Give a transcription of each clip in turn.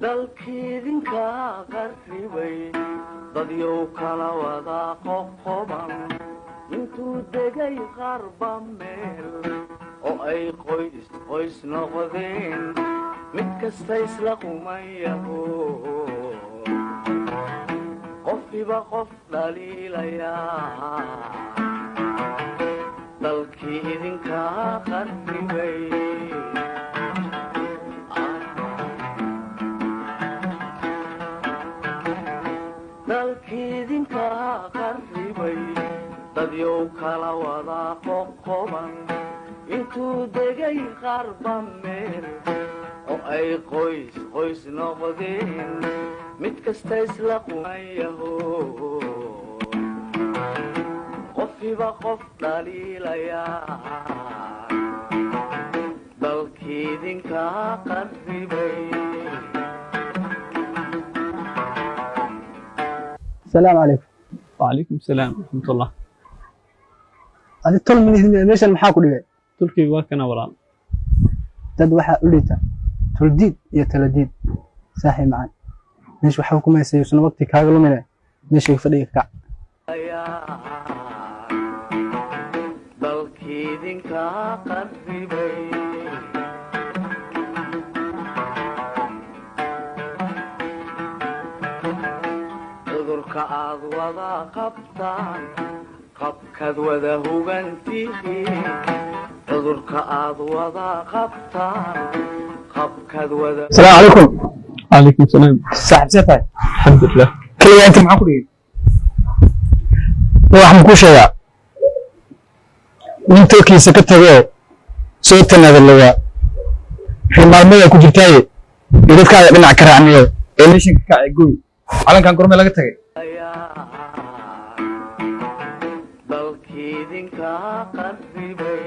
dalkiidinka qarribay dadyow kala wada qoqoban intuu degay qarba meel oo ay qoys qoys noqdeen mid kasta isla qumayaho qofkiiba qof dhaliilayaa dalkii idinka qarribay dalkiidinka qarribay dadyow kala wada qoqoban intuu degay qarba meel oo ay qoys qoys noqdeen mid kasta isla qumayaho qofkiiba qof dhaliilayaa dalkiidinka qarribay. السلام عليكم. وعليكم السلام ورحمة الله. هذه طول من ليش المحاكو لي تركي واكنا ورا dad waxa u dhita tuldiid iyo taladiid saaxi macaan meesh waxa ku meesaysan waqti kaaga lumina meesha fadhiga kac dalkiidinka qarribay cudurka aad wada qabtaan qabkaad wada hugantihiin cudurka aad wada qabtaan qabkaad wada. السلام عليكم. وعليكم السلام. صاحب سفر الحمد لله. كل انت معاكو لي waxaan ku sheegaa inta kiisa ka tagay soo tanadalaya xilmaalmada ku jirtay dadkaaga dhinac ka raacniyo ee meesha ka kacay gooy calankan gormay laga tagay dalkiidinka qarribay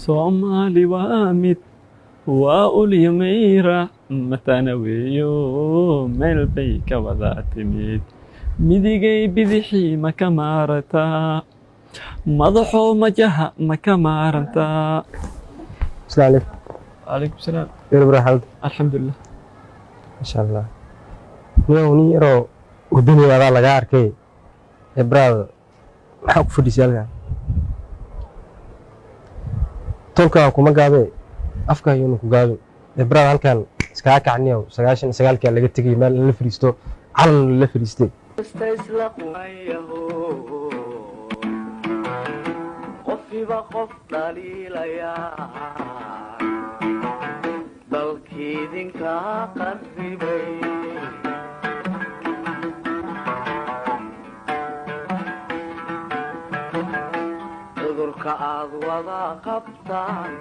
Soomaali waa mid waa ulyameyra matanaweeyo meel bay ka wada timid midigay bidixii ma ka maarataa madaxoo majaha ma ka maarantaa. السلام عليكم. وعليكم السلام. يا رب حالك الحمد لله. ما شاء الله نيو يرو ودني ولا laga arkay ibraad waxa ku fadhiisay tolka kuma gaabe afka ayuu ku gaabe ibraad halkan iska kacniyo 99 ka laga tagay meel la fariisto calan la fariistay isla qumayaho qofkiiba qof dhaliilayaa dalkiidinka qarribay cudurka aad wada qabtaan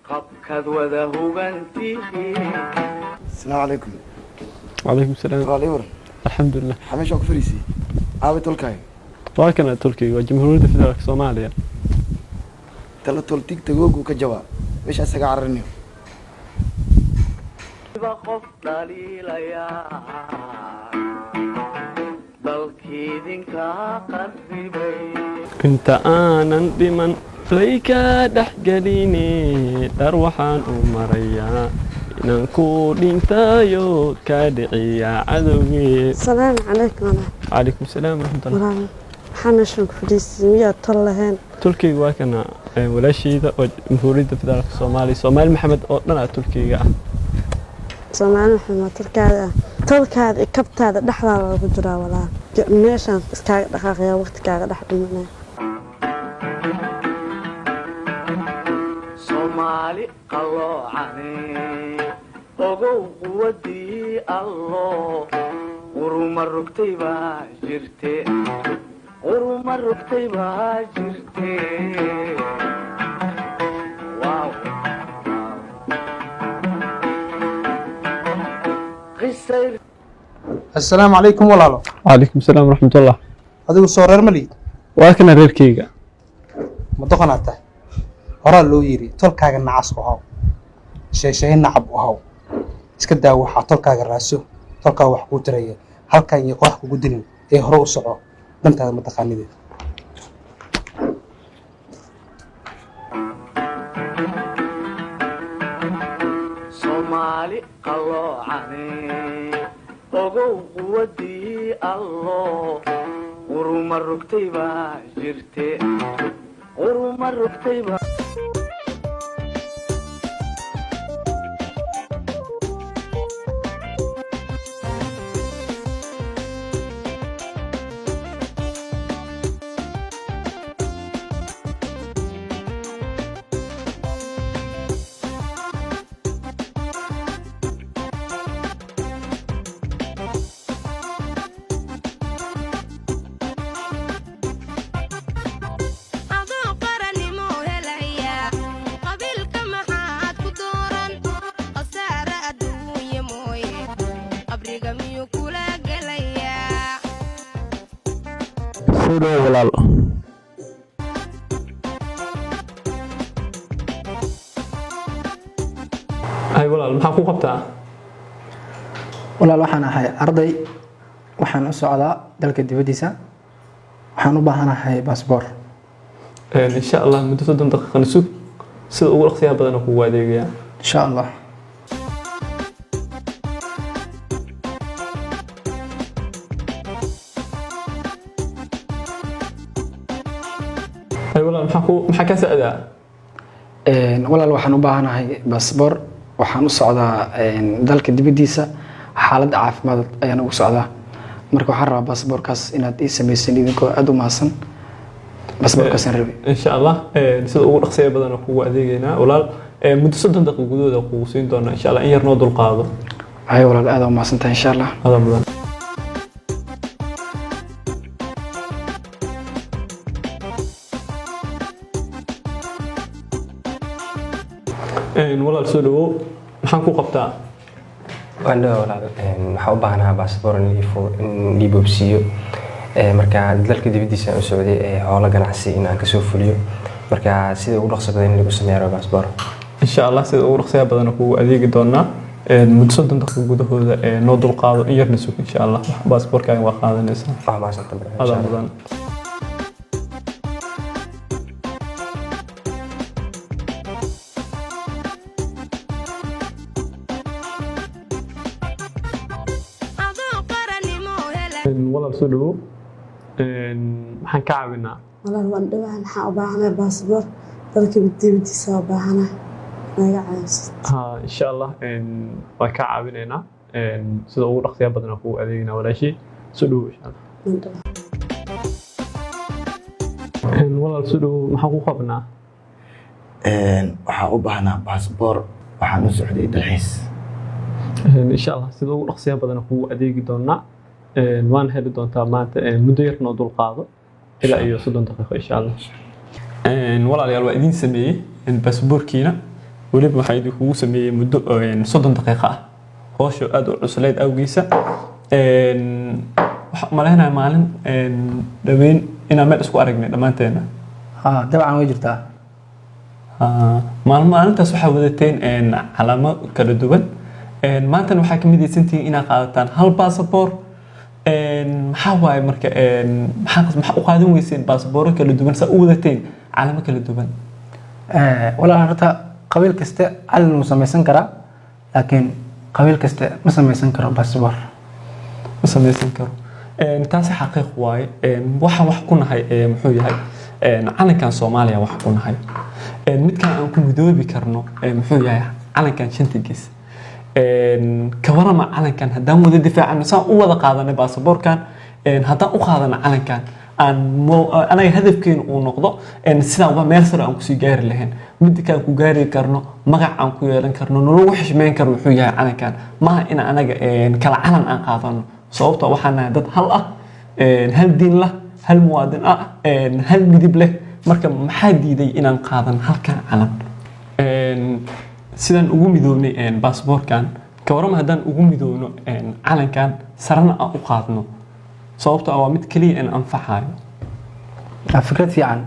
qabkaad wada hugantihiin. السلام عليكم. وعليكم السلام. والله الحمد لله. حماش أكو فريسي عابي تولكاي واكنا تركي وجمهورية فدرالية الصومالية تلا تولتيك تجوج وكجوا إيش أسرع عرنيو qof dhaliilayaa dalkiidinka qarribay inta aanan dhiman layka dhexgeline dhar waxaan u marayaa inaan ku dhintayo ka dhiciya cadowgii. السلام عليكم. وعليكم السلام ورحمة الله. waxaan shuk fadhiisimiya tol lahayn تركي واكنا walaashayda oo jamhuuriyadda federaalka Soomaaliya Soomaali Maxamed oo dhan ah Turkiga ah. Soomaali Maxamed tolkaada kabtaada dhaxdaada lagu jiraa walaa meeshan iskaaga dhaqaaqaya waqtigaaga dhex dhimanaya Soomaali qalloocane ogow quwadii allo uruma rugtay baa jirte wow. السلام عليكم ولاalo. وعليكم السلام ورحمة الله. adigu soo reer mali واكنا reerkayga ma doqonata hore loo yiri tolkaaga nacas u haw sheeshay nacab u haw iska daa waxa tolkaaga raaso tolkaaga wax ku tiraya halkan iyo qox kugu dilin ee hore u soco dantaada ma taqaanidee qalloocanay ogow quwadii allo quruma rugtay baa jirte quruma rugtay baa walaal ay walaal maxaa ku qabtaa walaal waxaan ahay arday waxaan u socdaa dalka dibadiisa waxaan u baahanahay baasboor insha allah muddo 30 daqiiqo sug sida ugu dhaqsiyaha badan kugu adeegaya insha allah ay walaal maxaa ka saacidaa walaal waxaan u baahanahay baasboor waxaan u socdaa dalka dibadiisa xaalad caafimaad ayaan ugu socdaa marka waxaan rabaa baasboorkaas inaad ii samaysan idinkoo aad u mahadsan baasboorkaasaan rabi insha allah sida ugu dhaqsiyaha badan kugu adeegaynaa walaal muddo 30 daqiiqo gudahooda kugu siin doonaa insha allah in yar noo dul qaado hay walaal aad u mahadsantahay insha allah adaa mudan walaal soo dhawow maxaan ku qabtaa waan dhawa walaal waxaa u baahanaha baasboor in lii boobsiiyo marka dalka dibadiisa aan u socday howlo ganacsi in aan kasoo fuliyo marka sida ugu dhaqso badan in lagu sameeyo baasboor insha allah sida ugu dhaqsiyaha badan kugu adeegi doonaa muddo 30 daqiiqo gudahooda noo dul qaado in yarna sug insha allah baasboorkaaga waa qaadanaysaa waa mahadsantahay adaa mudan walaal soo dhawow maxaan ka caawinaa walaal waan dhawaan waxaan u baahanahay baasboor dalka dibadiisa u baahanahay naga caawisid insha allah waan ka caawinaynaa sida ugu dhaqsiyaha badan kugu adeegaynaa walaashii soo dhawow insha allah walaal soo dhawow maxaan ku qabnaa waxaan u baahnaa baasboor waxaan u socday dalxiis insha allah sida ugu dhaqsiyaha badan kugu adeegi doonaa waan heli doontaa maanta muddo yar noo dul qaado ilaa iyo 30 daqiiqo insha allah walaalayaal waa idin sameeyey baasboorkiina waliba waxaa idinkugu sameeyey muddo 30 daqiiqo ah howsha aad u cuslayd awgiisa waxaan maleynayaa maalin dhaweyn inaan meel isku aragnay dhammaanteena dabcan way jirtaa maalintaas waxaa wadateen calaamo kala duwan maantana waxaa ka midaysantihiin inaad qaadataan hal baasaboor maxaa waaye marka maxaa u qaadan weyseen baasabooro kala duwan saa u wadateen calamo kala duwan walaal horta qabiil kasta calin wuu samaysan karaa laakiin qabiil kasta ma samaysan karo baasboor ma samaysan karo taasi xaqiiq waaye waxaan wax ku nahay muxuu yahay calankan Soomaaliya wax ku nahay midkan aan ku midoobi karno muxuu yahay calankan shantigiis ka warama calankan haddaan wada difaacano saan u wada qaadanay baasaboorkan haddaan u qaadano calankan anaga hadafkeenu uu noqdo sidaa waa meel sare aan kusii gaari lahayn midka aan ku gaari karno magac aan ku yeelan karno nologu xishmeyn karno wuxuu yahay calankan maaha in anaga kala calan aan qaadano sababtoo waxaan nahay dad hal ah hal diin lah hal muwaadin ah hal midib leh marka maxaa diiday inaan qaadan halkan calan sidaan ugu midoobnay baasaboorkan ka warama haddaan ugu midoobno calankan sarana aan u qaadno sababtoo ah waa mid kaliya in anfacayo fikrad fiican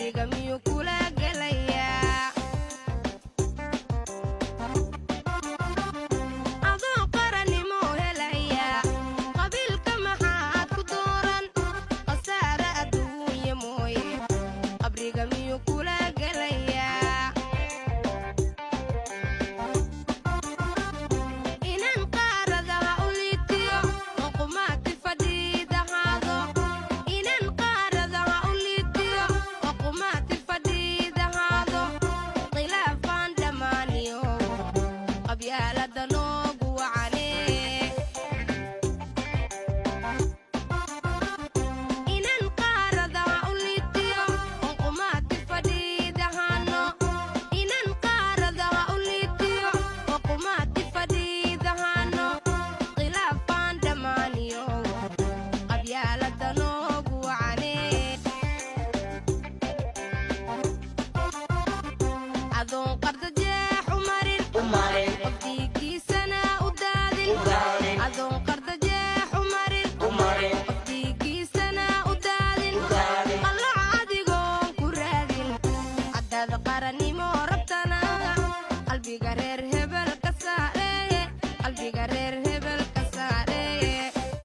qabriga miyuu kula gelayaa adoo qarannimo helaya qabiilka maxaad ku dooran khasaare adduunya mooye qabriga miyuu kula gelayaa inan qaaradaha u liitiyo oqumaati fadhiidahaado inan qaaradaha u liitiyo oqumaati fadhiidahaado khilaafaan dhammaaniyo qabyaalada noogu wacane inan qaaradaha u liitiyo oqumaati fadhiidahano inan qaaradaha u liitiyo oqumaati fadhiidahano khilaafaan dhammaaniyo qabyaalada noogu wacane adoon qarda jeexu marin qofdiigiisana u daadin adoon qarda jeexu marin qofdiigiisana u daadin qallaca adigoon ku raadin haddaad qarannimo rabtana qalbiga